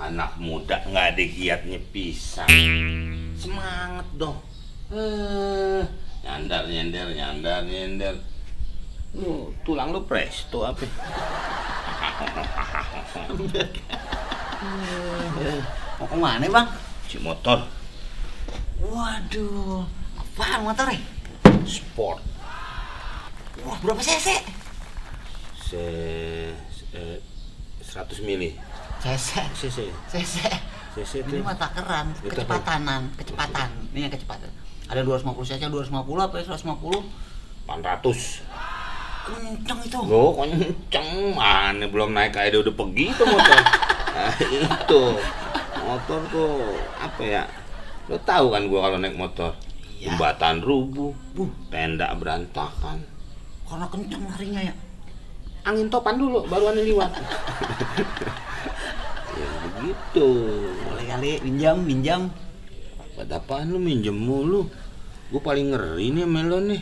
Anak muda nggak ada giatnya pisang. Semangat dong. Nyandar nyender, nyandar nyender. Lu tulang lu presto apa? Mau kemana bang? Si motor. Waduh, apaan motor ya? Sport. Wah, berapa cc? 100 mili. Cc. cc Cc. cc Ini itu mah takaran, Itu kecepatan. Ini yang kecepatan. Ada 250 cc, 250 apa ya? 150? 400. Kenceng itu. Loh, kenceng. Mana belum naik aja udah pergi tuh motor. Nah, itu motor tuh apa ya? Lo tahu kan gua kalau naik motor, Iya. jembatan rubuh, tenda berantakan. Karena kenceng larinya ya. Angin topan dulu baru aneh liwat. Ya begitu. Boleh kali minjam. Buat apaan lu minjem mulu? Gua paling ngeri nih sama lo nih.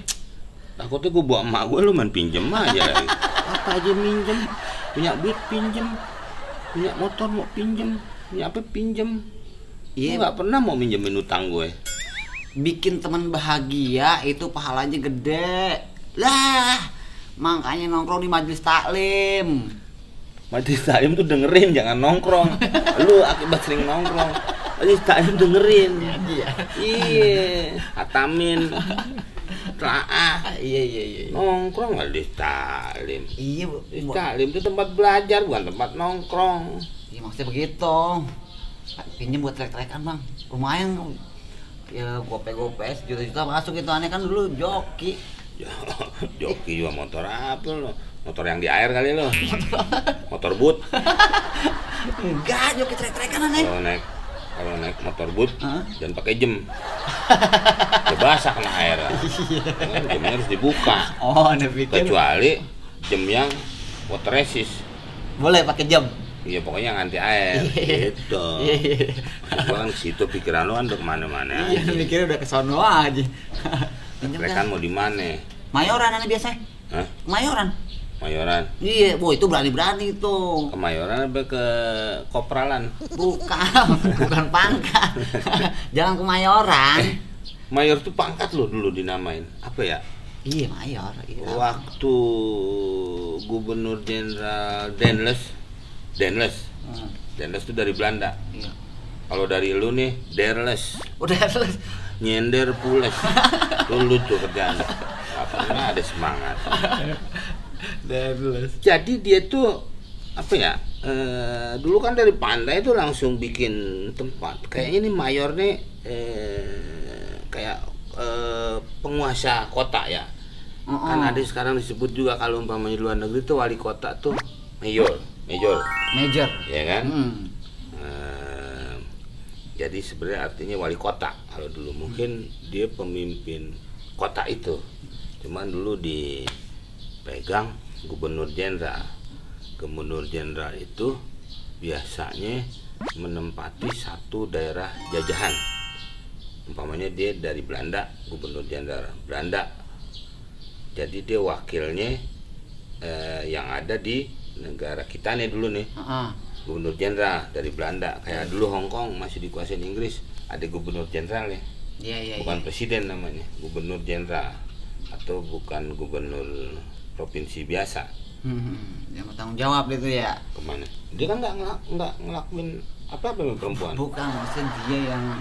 Takutnya gua bawa emak gua, lu main pinjem aja lagi. Apa aja minjem. Punya duit pinjem. Punya motor mau pinjem. Punya apa pinjem. Iya. Gua nggak pernah mau minjemin utang gue. Bikin teman bahagia itu pahalanya gede. Lah, makanya nongkrong di majelis taklim. Majelis taklim tuh dengerin, jangan nongkrong. Lu akibat sering nongkrong. Majelis taklim dengerin. Iya. Iya, atamin. Telaah. Iya. Nongkrong majelis taklim. Iya, Majelis taklim itu tempat belajar, bukan tempat nongkrong. Iya maksudnya begitu. Pinjem buat trek-trekan bang. Lumayan. Ya gope sejuta-juta masuk itu, aneh kan dulu joki. Joki juga motor apa lo? Motor yang di air kali lo? Motor boot? Enggak, joki trek-trekan aneh. Kalau naik motor boot, Hah? jangan pakai jem. Ya basah kena air. Jemnya harus dibuka. Oh, aneh pikir. Kecuali jem yang water resist. Boleh pakai jam. Iya pokoknya yang anti air. Gitu. Iya. Gua kan ke situ pikiran lo kan udah kemana-mana. Iya, mikirnya udah kesono aja. Pinjem Trekan dah. mau di mana? Mayoran aneh biasanya. Hah? Mayoran. Mayoran. Iya, boh itu berani-berani itu. Ke Mayoran apa ke Kopralan? Bukan pangkat. Jangan ke Mayoran. Mayor tuh pangkat lo dulu dinamain. Apa ya? Iya, mayor. Iya. Waktu Gubernur Jenderal Denles tuh dari Belanda. Iya. Kalau dari lu nih, Derles, Udah terus. nyender pules. Lu tuh kerjaan. Apanya ada semangat. Terus. Jadi dia tuh apa ya? Dulu kan dari pantai tuh langsung bikin tempat. Kayaknya ini mayor nih kayak penguasa kota ya. Kan ada sekarang disebut juga kalau umpamanya di luar negeri tuh wali kota tuh major, Major. ya kan? Hmm. Jadi sebenarnya artinya wali kota. Kalau dulu mungkin dia pemimpin kota itu. Cuman dulu dipegang gubernur jenderal. Gubernur jenderal itu biasanya menempati satu daerah jajahan. Umpamanya dia dari Belanda, gubernur jenderal Belanda. Jadi dia wakilnya yang ada di negara kita nih dulu nih. Gubernur jenderal dari Belanda, kayak dulu Hong Kong masih dikuasain Inggris, ada gubernur jenderal ya. Iya. Bukan presiden namanya, gubernur jenderal atau bukan gubernur provinsi biasa. Yang bertanggung jawab itu ya. Kemana? Dia kan nggak ngelakuin apa-apa sama perempuan. Bukan, maksudnya dia yang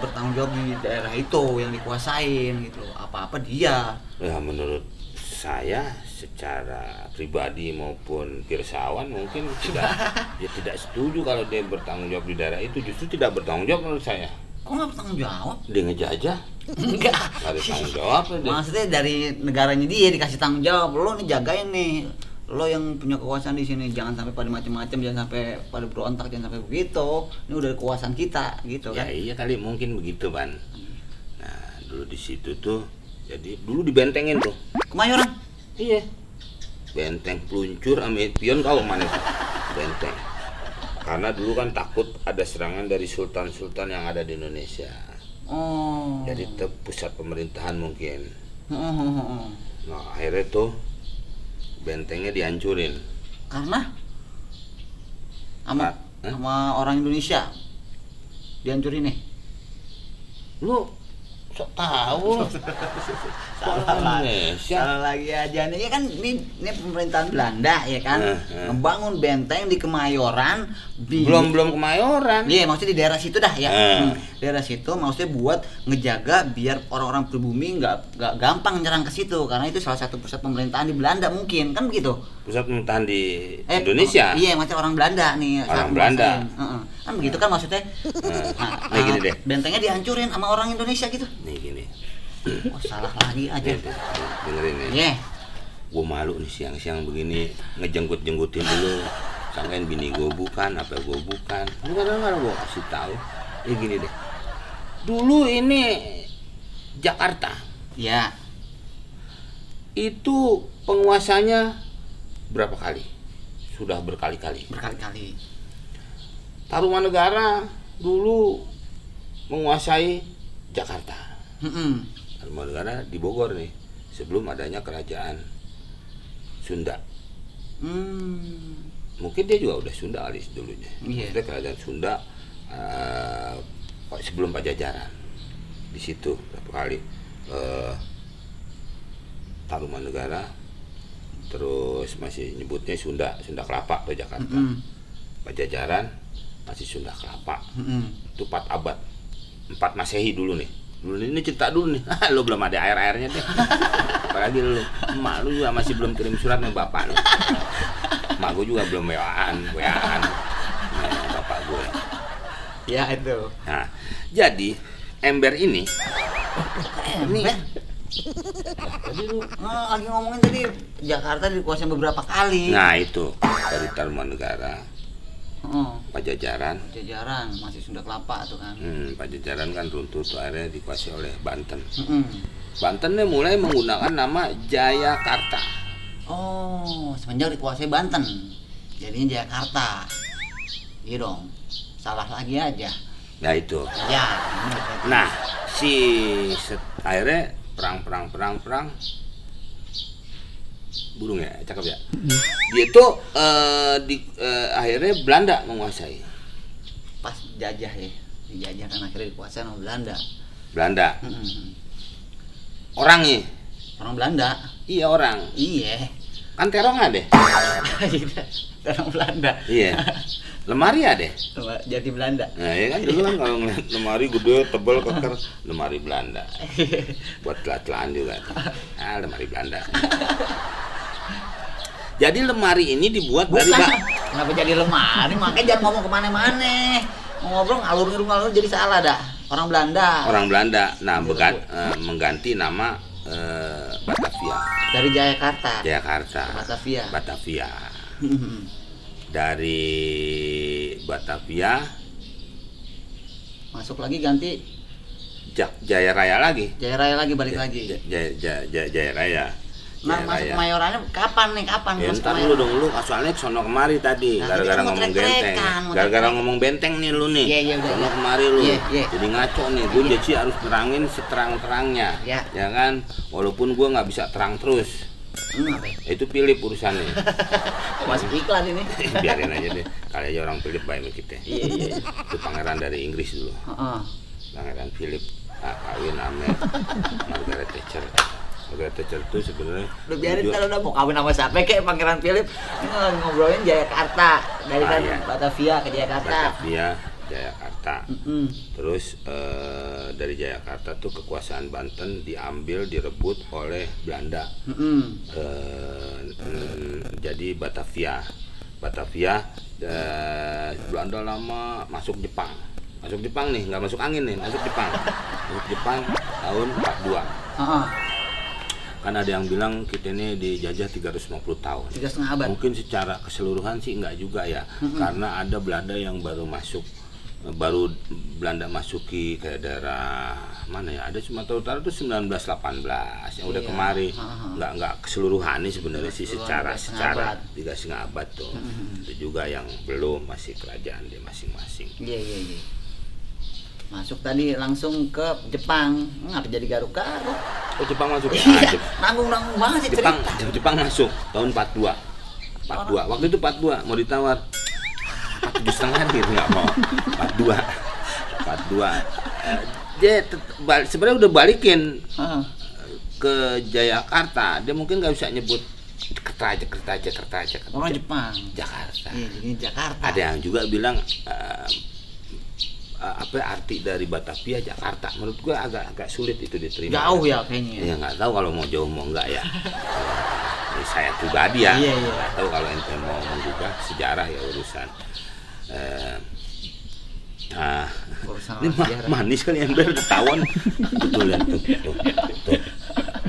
bertanggung jawab di daerah itu yang dikuasain gitu. Apa-apa dia. Ya menurut saya secara pribadi maupun pirsawan mungkin tidak setuju kalau dia bertanggung jawab di daerah itu, justru tidak bertanggung jawab menurut saya. Kok nggak bertanggung jawab? Dia ngejajah, Enggak. nggak ada tanggung jawab dia. Maksudnya dari negaranya dia dikasih tanggung jawab, lo nih jagain nih, lo yang punya kekuasaan di sini, jangan sampai pada macam-macam, jangan sampai pada berontak, jangan sampai begitu. Ini udah kekuasaan kita, gitu Ya kan? iya kali mungkin begitu Ban. Nah dulu di situ tuh, jadi dulu dibentengin tuh. Kemayoran. Iya. Benteng peluncur sama pion kau mana tuh? Benteng. Karena dulu kan takut ada serangan dari sultan-sultan yang ada di Indonesia. Oh. Jadi itu pusat pemerintahan mungkin. Oh. Nah akhirnya tuh bentengnya dihancurin. Karena? Amat. sama orang Indonesia dihancurin nih. Lu sok tahu. Salah Indonesia. salah lagi aja nih. Ya kan ini pemerintahan Belanda ya kan. Ngebangun benteng di Kemayoran. Belum Kemayoran. Iya, maksudnya di daerah situ dah ya. Eh. Daerah situ maksudnya buat ngejaga biar orang-orang pribumi nggak gampang nyerang ke situ karena itu salah satu pusat pemerintahan di Belanda mungkin kan begitu. Pusat pemerintahan di Indonesia. Iya, maksudnya orang Belanda nih. Orang Belanda. Kan begitu kan maksudnya. Nah, gini deh. Bentengnya dihancurin sama orang Indonesia gitu. Nih gini. Oh, salah lagi aja. Nih, dengerin nih. Iya. Gue malu nih siang-siang begini ngejenggut-jenggutin dulu. Sangkain bini gue bukan, apa gue bukan. Kadang-kadang gue kasih tahu. Gini deh. Dulu ini Jakarta. Ya. Itu penguasanya berapa kali? Sudah berkali-kali. Berkali-kali. Tarumanegara dulu menguasai Jakarta. Tarumanegara di Bogor nih, sebelum adanya kerajaan Sunda. Mungkin dia juga udah Sunda kali dulunya. Maksudnya kerajaan Sunda sebelum Pajajaran. Di situ berapa kali Tarumanegara, terus masih nyebutnya Sunda Kelapa atau Jakarta. Pajajaran masih Sunda Kelapa. Itu 4 abad, 4 Masehi dulu nih. Dulu ini cerita dulu nih. Lo belum ada air-airnya deh. Apalagi lu, emak lu juga masih belum kirim surat sama bapak lu. Emak gue juga belum WA-an bapak gue. Ya itu. Nah, jadi ember ini Tadi lu lagi ngomongin tadi Jakarta dikuasain beberapa kali. Nah itu dari Tarumanegara, Pajajaran masih Sunda Kelapa tuh kan. Pajajaran kan runtuh tuh, akhirnya dikuasai oleh Banten. Bantennya mulai menggunakan nama Jayakarta. Oh, semenjak dikuasai Banten jadinya Jayakarta. Iya dong, salah lagi aja. Nah itu. Ya. Nah akhirnya perang burung ya, cakep ya. Dia tuh akhirnya Belanda menguasai. Pas jajah ya, dijajah kan akhirnya dikuasai sama Belanda. Orangnya? Orang Belanda. Iya orang. Iya. Kan terong ada. Orang Belanda. Iya. Lemari ada. Jadi Belanda. Nah ya kan dulu kan kalau ngeliat lemari gede, tebal, keker, lemari Belanda. Buat telat-telaan juga. Lemari Belanda. Jadi lemari ini dibuat dari Kenapa jadi lemari? Makanya jangan ngomong kemana-mana. Mau ngobrol ngalur jadi salah dah. Orang Belanda. Nah, mengganti nama Batavia. Dari Jayakarta. Batavia. Dari Batavia masuk lagi ganti Jaya Raya lagi. Balik lagi. Jaya Raya. Nah, masuk Kemayorannya kapan? Ya, ntar lu soalnya sono kemari tadi, gara-gara ngomong benteng. Gara-gara ngomong benteng nih lu nih. Iya, sono kemari lu. Iya. Jadi ngaco nih, gue jadi harus terangin seterang-terangnya. Ya kan? Walaupun gue nggak bisa terang terus. Itu Philip urusannya. Masuk iklan ini. Biarin aja deh. Kali aja orang Philip baik sama kita. Iya. Itu pangeran dari Inggris dulu. Pangeran Philip kawin sama Margaret Thatcher. Margaret Thatcher itu sebenarnya udah biarin kalau udah mau kawin sama siapa kayak Pangeran Philip. Ini lagi ngobrolin Jayakarta dari Batavia ke Jayakarta. Terus dari Jayakarta tuh kekuasaan Banten direbut oleh Belanda. Jadi Batavia Belanda lama masuk Jepang nih, nggak masuk angin nih, masuk Jepang tahun 42. Kan ada yang bilang kita ini dijajah 350 tahun. 3,5 abad. Mungkin secara keseluruhan sih enggak juga ya. Karena ada Belanda yang baru Belanda masuki ke daerah mana ya? Ada Sumatera Utara itu 1918 yang udah kemari. Enggak keseluruhan nih sebenarnya sih secara 3,5 abad tuh. Itu juga yang belum, masih kerajaan dia masing-masing. Iya. Masuk tadi langsung ke Jepang. Ngapa jadi garuk-garuk? Oh, Jepang masuk. Nanggung-nanggung banget sih cerita. Jepang masuk tahun 42. Waktu itu 42 mau ditawar. 7,5 gitu nggak mau 42 dia sebenarnya udah balikin ke Jayakarta, dia mungkin nggak bisa nyebut Kertaja. Orang Jepang. Jakarta. Iya, jadi Jakarta. Ada yang juga bilang apa arti dari Batavia Jakarta. Menurut gua agak sulit itu diterima. Jauh ya kayaknya. Ya nggak tahu kalau mau jauh mau enggak ya. Saya pribadi ya. Iya. Nggak tahu kalau ente mau menggugah sejarah ya urusan. Ini manis kali ember tawon. Betul ya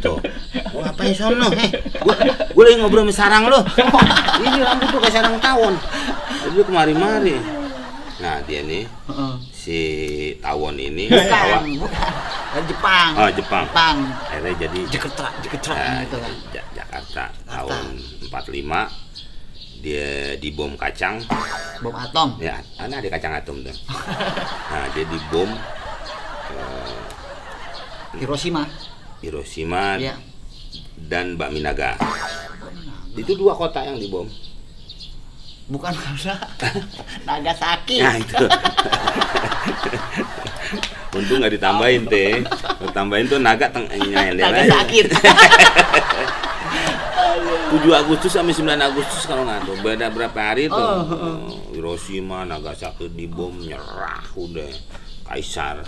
tuh. Oh, ngapain sono? Gue lagi ngobrol sama sarang lo. Ini rambut tuh kayak sarang tawon. Jadi kemari-mari. Nah dia nih si tawon ini bukan dari Jepang. Oh Jepang. Akhirnya jadi Jakarta gitu kan. Jakarta tahun 45 dia dibom kacang. Bom atom. Ya, ada kacang atom tuh. Nah dia dibom Hiroshima ya. Dan Baminaga. Itu 2 kota yang dibom. Bukan karena Nagasaki. Nah itu. Untung nggak ditambahin teh. Tambahin tuh Nagasaki. 7 Agustus sampai 9 Agustus kalau nggak tuh. Beda berapa hari tuh. Hiroshima, Nagasaki dibom, nyerah udah. Kaisar.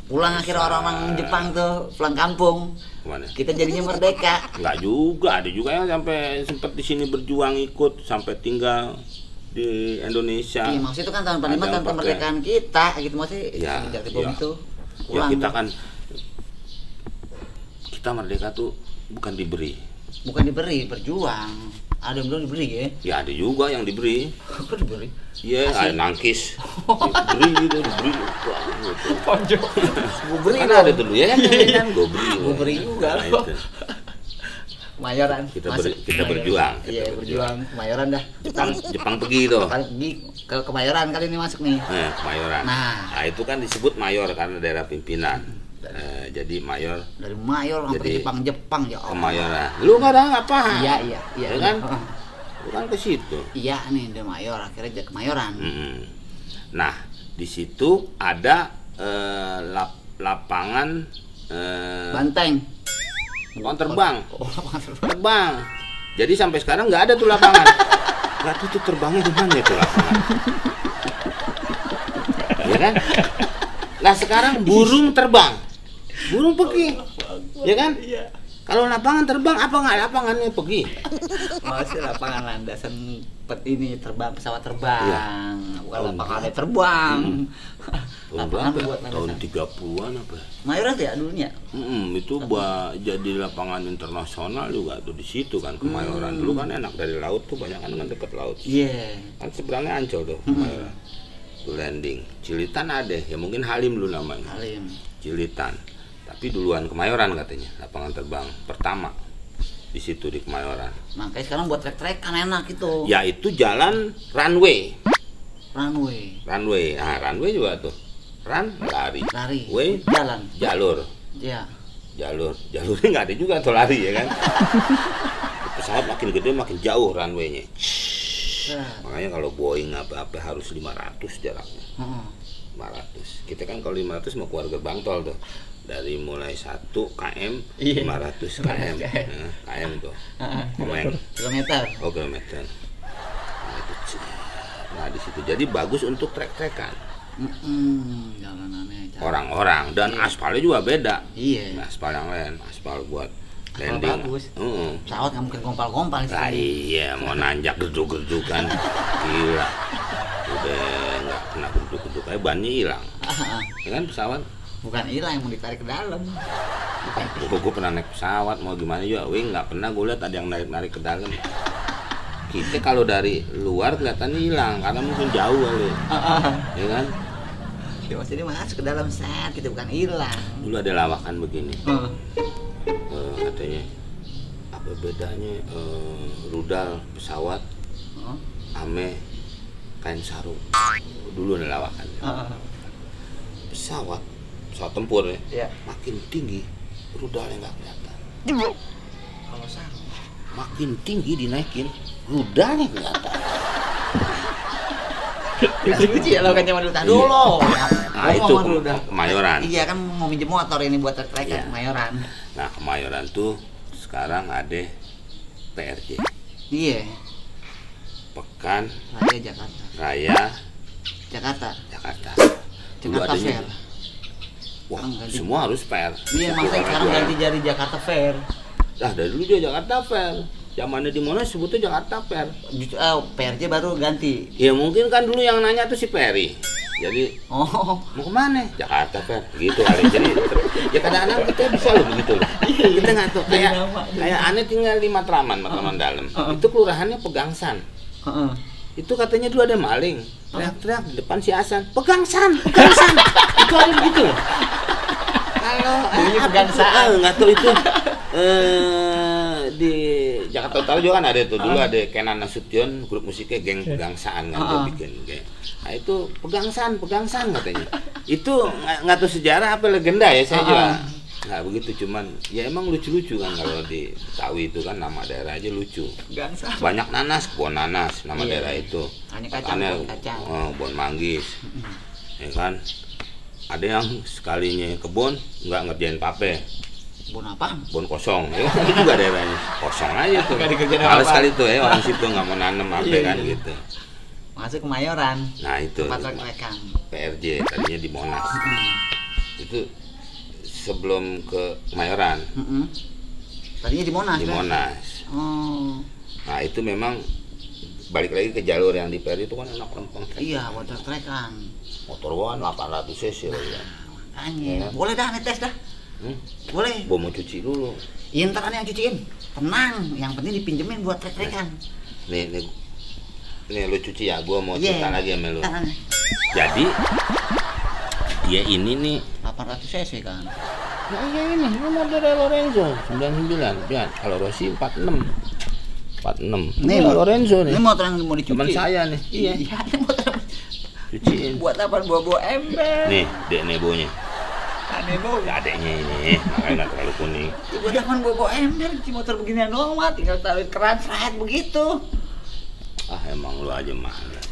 Pulang akhirnya orang-orang Jepang tuh pulang kampung. Kemana? Kita jadinya merdeka. Enggak juga, ada juga yang sampai sempat di sini berjuang ikut sampai tinggal di Indonesia. Iya, maksud itu kan tahun 45 tahun kemerdekaan kita, gitu maksudnya. Ya, itu. Ya kita kan kita merdeka tuh bukan diberi. Bukan diberi, berjuang. Ada yang belum diberi ya? Ya ada juga yang diberi. Kok diberi? Iya, ada nangkis. Diberi gitu. Ponjok. Gue beri kan ada dulu ya kan? Gue beri juga loh. Kemayoran. Kita berjuang. Iya, berjuang. Kemayoran dah. Jepang pergi tuh. Pergi ke Kemayoran kali ini masuk nih. Kemayoran. Nah, itu kan disebut mayor karena daerah pimpinan. Jadi mayor. Dari mayor sampai Jepang ya. Kemayoran. Lu kadang apa? Iya. Kan? Lu kan ke situ. Iya nih, dia mayor akhirnya jadi Kemayoran. Nah, di situ ada lapangan banteng. Lapangan terbang. Terbang. Jadi sampai sekarang nggak ada tuh lapangan. Nggak tuh terbangnya di mana itu lapangan? Ya kan? Nah sekarang burung terbang. Burung pergi. Ya kan? Iya. Kalau lapangan terbang apa nggak lapangannya pergi? Masih lapangan landasan seperti ini terbang pesawat terbang. Iya. Bukan lapangannya terbang. Lapangan buat tahun 30-an apa? Mayoran tuh ya dulunya. Itu jadi lapangan internasional juga tuh di situ kan Kemayoran. Dulu kan enak dari laut tuh banyak kan dekat laut. Iya. Kan seberangnya Ancol tuh Kemayoran. Tuh landing. Cilitan ada ya mungkin Halim dulu namanya. Halim. Cilitan. Tapi duluan Kemayoran katanya lapangan terbang pertama di situ di Kemayoran. Makanya sekarang buat trek-trekan enak itu. Ya itu jalan runway. Runway. Nah runway juga tuh. Lari. Way jalan. Jalur. Iya. Jalurnya nggak ada juga tuh lari ya kan. Pesawat makin gede makin jauh runway-nya. Makanya kalau Boeing apa harus 500 jaraknya. 500. Kita kan kalau 500 mau keluar gerbang tol tuh. Dari mulai 1 km 500 km. KM tuh. Kilometer. Oh, kilometer. Nah, di situ. Jadi bagus untuk trek-trekan. Jalanannya. Orang-orang dan aspalnya juga beda. Iya. Nah, aspal yang lain, aspal buat landing. Bagus. Pesawat nggak mungkin gompal-gompal sih. Iya, mau nanjak geduk-geduk kan. Gila. Udah nggak kena geduk-geduk aja bannya hilang. Ya kan pesawat? Bukan hilang, yang mau ditarik ke dalam. Gue pernah naik pesawat, mau gimana juga, nggak pernah gue lihat ada yang narik ke dalam. Kita kalau dari luar kelihatannya hilang karena mungkin jauh kali, ya kan? Ya maksudnya masuk ke dalam set, kita bukan hilang. Dulu ada lawakan begini, katanya apa bedanya rudal pesawat ame kain sarung. Dulu ada lawakan. Pesawat tempur ya, makin tinggi rudalnya nggak kelihatan. Kalau sarung makin tinggi dinaikin rudalnya kelihatan. Lucu ya lo kan zaman dulu. Tahan dulu. Nah itu Kemayoran. Iya kan mau minjem motor ini buat trek Iya. Kemayoran. Nah Kemayoran tuh sekarang ada PRJ, Iya. Pekan Raya Jakarta. Raya Jakarta. Jakarta. Dulu Jakarta adanya, Fair. wah Sekarang ganti. semua harus fair. Iya, makanya sekarang ganti jadi Jakarta Fair. Nah dari dulu dia Jakarta Fair. Zamannya di Monas sebutnya Jakarta Fair. PRJ baru ganti. Ya mungkin kan dulu yang nanya tuh si Peri. Jadi Oh. mau kemana? Jakarta Fair. Gitu kali. Jadi ya kadang-kadang kita bisa loh begitu loh. Kita nggak tahu kayak aneh tinggal di Matraman dalam. Itu kelurahannya Pegangsan. Heeh. Itu katanya dulu ada maling. Teriak-teriak di depan si Hasan. Pegangsan. Itu ada begitu loh. Kalau Bunyi Pegangsaan. nggak tahu itu di Jakarta Utara juga kan ada tuh dulu ada Kenan Nasution grup musiknya geng Pegangsaan kan dia bikin geng. Nah itu Pegangsaan katanya. Itu nggak tahu sejarah apa legenda ya saya juga. Nggak begitu cuman ya emang lucu-lucu kan kalau di Betawi itu kan nama daerah aja lucu. Pegangsaan. Banyak nanas, kebun nanas nama Iya. daerah itu. Hanya kacang, Aneh, kebun kacang. kebun manggis. Ya kan? Ada yang sekalinya kebun nggak ngerjain pape, Bon apa? kebun kosong. Ya kan itu juga daerahnya kosong aja tuh. Nggak dikerjain Males apa-apa. kali tuh ya orang situ nggak mau nanem apa Iya, kan iya. gitu. Masuk Kemayoran. Nah itu Tempat trek-trekan. PRJ tadinya di Monas. Itu sebelum ke Kemayoran Tadinya di Monas. di kan? Monas. Oh. Nah itu memang balik lagi ke jalur yang di PRJ itu kan enak lempeng. Iya, buat trek-trekan. Motor gua kan 800 cc loh ya. Makanya. Boleh dah netes dah. Boleh. Gua mau cuci dulu. Iya, ntar yang cuciin. Tenang, yang penting dipinjemin buat trek-trekan. Nih lu cuci ya, gua mau Iya. cerita lagi sama lu. Ah, Jadi dia ini nih 800 cc kan. nah ini motor Lorenzo 99 ya, kalau Rossi 46 ini Lorenzo nih Ini motor yang mau dicuci. teman saya nih. Iya, Ini motor cuciin. buat apa? Buah-buah ember. Nih dek nebonya, Aneh banget. adeknya ini makanya nggak terlalu kuning. Buat apa buah-buah ember? Cuci motor beginian doang mah, tinggal taruhin keran seret begitu. Ah emang lu aja males.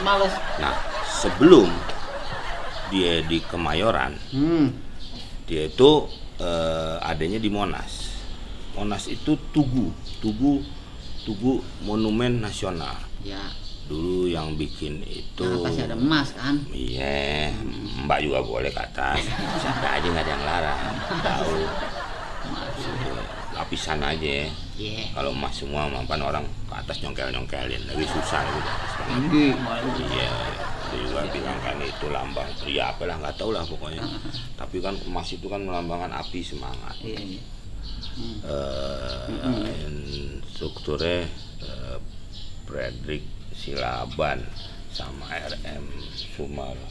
Males. Nah sebelum dia di Kemayoran, dia itu adanya di Monas. Monas itu Tugu Monumen Nasional. Ya. Dulu yang bikin itu Nah, pasti ada emas kan? iya, Mbak juga boleh ke atas. Siapa aja nggak ada yang larang. Tahu. Itu lapisan aja. Iya. Kalau emas semua mampan orang ke atas nyongkelin, lebih susah gitu. Iya, dia juga bilang kan itu lambang pria apalah nggak tahu lah pokoknya. Tapi kan emas itu kan melambangkan api semangat. Iya. Instrukturnya Fredrik Silaban sama RM Sumarsono.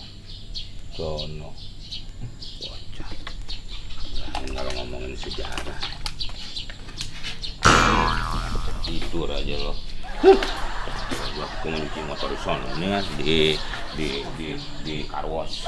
Bocah. Kalau ngomongin sejarah tidur aja loh. Gua mau nyuci motor di sono ini kan di Karwos.